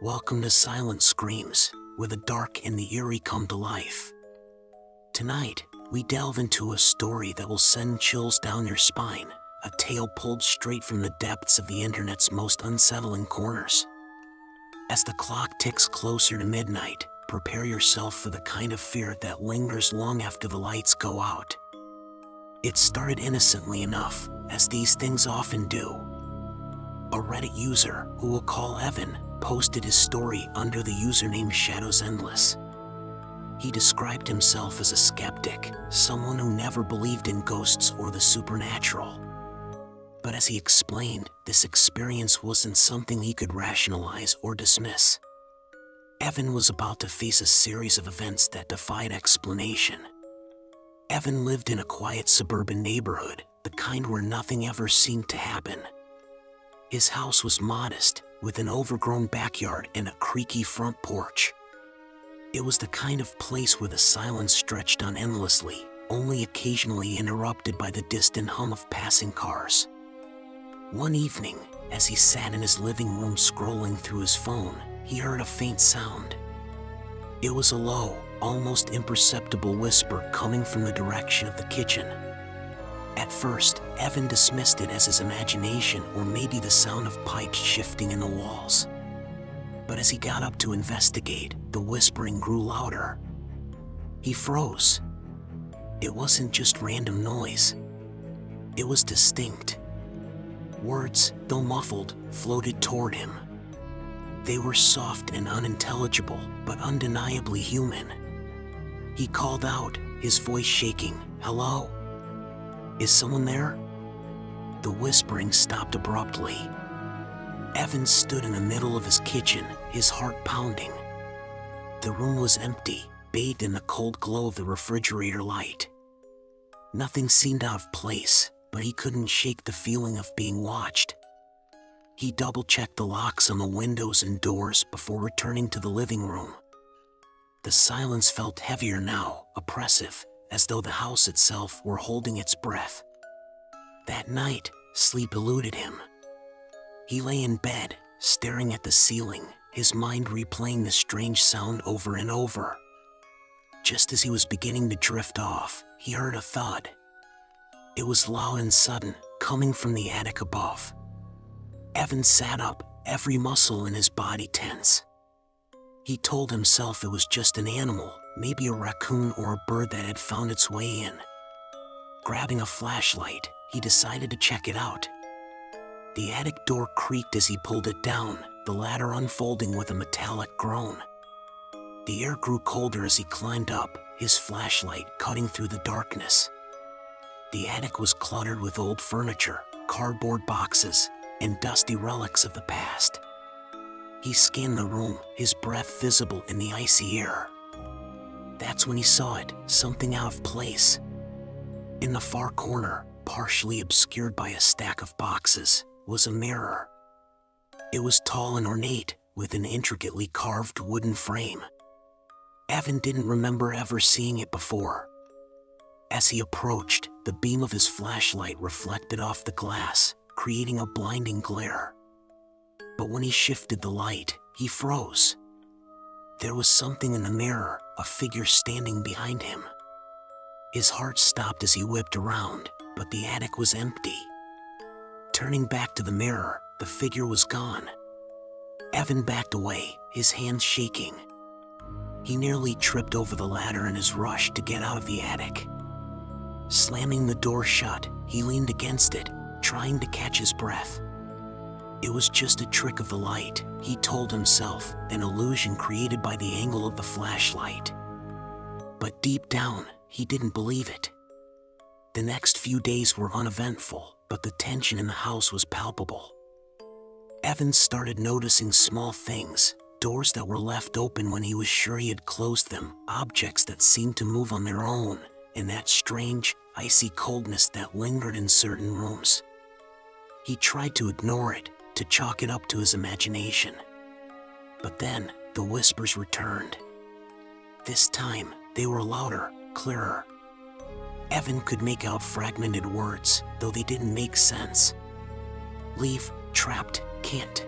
Welcome to Silent Screams, where the dark and the eerie come to life. Tonight, we delve into a story that will send chills down your spine, a tale pulled straight from the depths of the internet's most unsettling corners. As the clock ticks closer to midnight, prepare yourself for the kind of fear that lingers long after the lights go out. It started innocently enough, as these things often do. A Reddit user, who we'll call Evan, posted his story under the username Shadows Endless. He described himself as a skeptic, someone who never believed in ghosts or the supernatural. But as he explained, this experience wasn't something he could rationalize or dismiss. Evan was about to face a series of events that defied explanation. Evan lived in a quiet suburban neighborhood, the kind where nothing ever seemed to happen. His house was modest, with an overgrown backyard and a creaky front porch. It was the kind of place where the silence stretched on endlessly, only occasionally interrupted by the distant hum of passing cars. One evening, as he sat in his living room scrolling through his phone, he heard a faint sound. It was a low, almost imperceptible whisper coming from the direction of the kitchen. At first, Evan dismissed it as his imagination or maybe the sound of pipes shifting in the walls. But as he got up to investigate, the whispering grew louder. He froze. It wasn't just random noise. It was distinct. Words, though muffled, floated toward him. They were soft and unintelligible, but undeniably human. He called out, his voice shaking, "Hello? Is someone there?" The whispering stopped abruptly. Evan stood in the middle of his kitchen, his heart pounding. The room was empty, bathed in the cold glow of the refrigerator light. Nothing seemed out of place, but he couldn't shake the feeling of being watched. He double-checked the locks on the windows and doors before returning to the living room. The silence felt heavier now, oppressive, as though the house itself were holding its breath. That night, sleep eluded him. He lay in bed, staring at the ceiling, his mind replaying the strange sound over and over. Just as he was beginning to drift off, he heard a thud. It was loud and sudden, coming from the attic above. Evan sat up, every muscle in his body tense. He told himself it was just an animal, maybe a raccoon or a bird that had found its way in. Grabbing a flashlight, he decided to check it out. The attic door creaked as he pulled it down, the ladder unfolding with a metallic groan. The air grew colder as he climbed up, his flashlight cutting through the darkness. The attic was cluttered with old furniture, cardboard boxes, and dusty relics of the past. He scanned the room, his breath visible in the icy air. That's when he saw it, something out of place. In the far corner, partially obscured by a stack of boxes, was a mirror. It was tall and ornate, with an intricately carved wooden frame. Evan didn't remember ever seeing it before. As he approached, the beam of his flashlight reflected off the glass, creating a blinding glare. But when he shifted the light, he froze. There was something in the mirror, a figure standing behind him. His heart stopped as he whipped around, but the attic was empty. Turning back to the mirror, the figure was gone. Evan backed away, his hands shaking. He nearly tripped over the ladder in his rush to get out of the attic. Slamming the door shut, he leaned against it, trying to catch his breath. It was just a trick of the light, he told himself, an illusion created by the angle of the flashlight. But deep down, he didn't believe it. The next few days were uneventful, but the tension in the house was palpable. Evan started noticing small things, doors that were left open when he was sure he had closed them, objects that seemed to move on their own, and that strange, icy coldness that lingered in certain rooms. He tried to ignore it, to chalk it up to his imagination. But then, the whispers returned. This time, they were louder, clearer. Evan could make out fragmented words, though they didn't make sense. Leave, trapped, can't.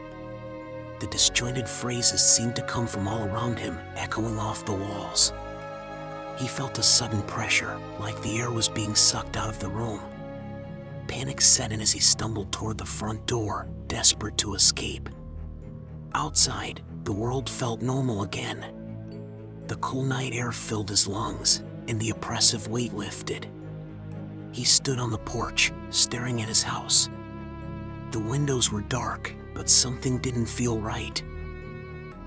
The disjointed phrases seemed to come from all around him, echoing off the walls. He felt a sudden pressure, like the air was being sucked out of the room. Panic set in as he stumbled toward the front door, desperate to escape. Outside, the world felt normal again. The cool night air filled his lungs, and the oppressive weight lifted. He stood on the porch, staring at his house. The windows were dark, but something didn't feel right.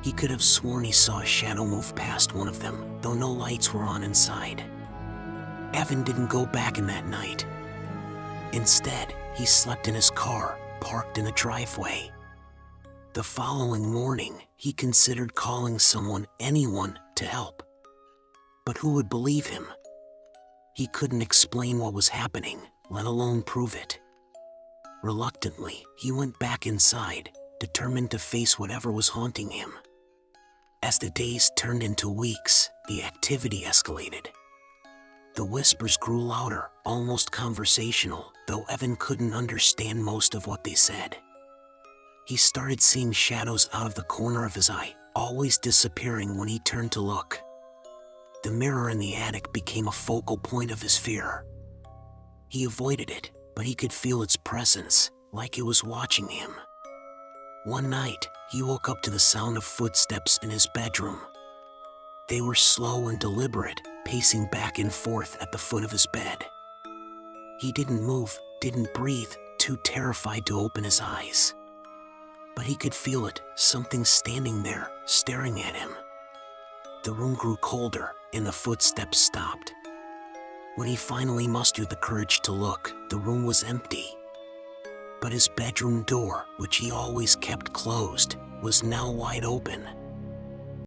He could have sworn he saw a shadow move past one of them, though no lights were on inside. Evan didn't go back in that night. Instead, he slept in his car, parked in the driveway. The following morning, he considered calling someone, anyone, to help. But who would believe him? He couldn't explain what was happening, let alone prove it. Reluctantly, he went back inside, determined to face whatever was haunting him. As the days turned into weeks, the activity escalated. The whispers grew louder, almost conversational, though Evan couldn't understand most of what they said. He started seeing shadows out of the corner of his eye, always disappearing when he turned to look. The mirror in the attic became a focal point of his fear. He avoided it, but he could feel its presence, like it was watching him. One night, he woke up to the sound of footsteps in his bedroom. They were slow and deliberate, pacing back and forth at the foot of his bed. He didn't move, didn't breathe, too terrified to open his eyes. But he could feel it, something standing there, staring at him. The room grew colder, and the footsteps stopped. When he finally mustered the courage to look, the room was empty. But his bedroom door, which he always kept closed, was now wide open.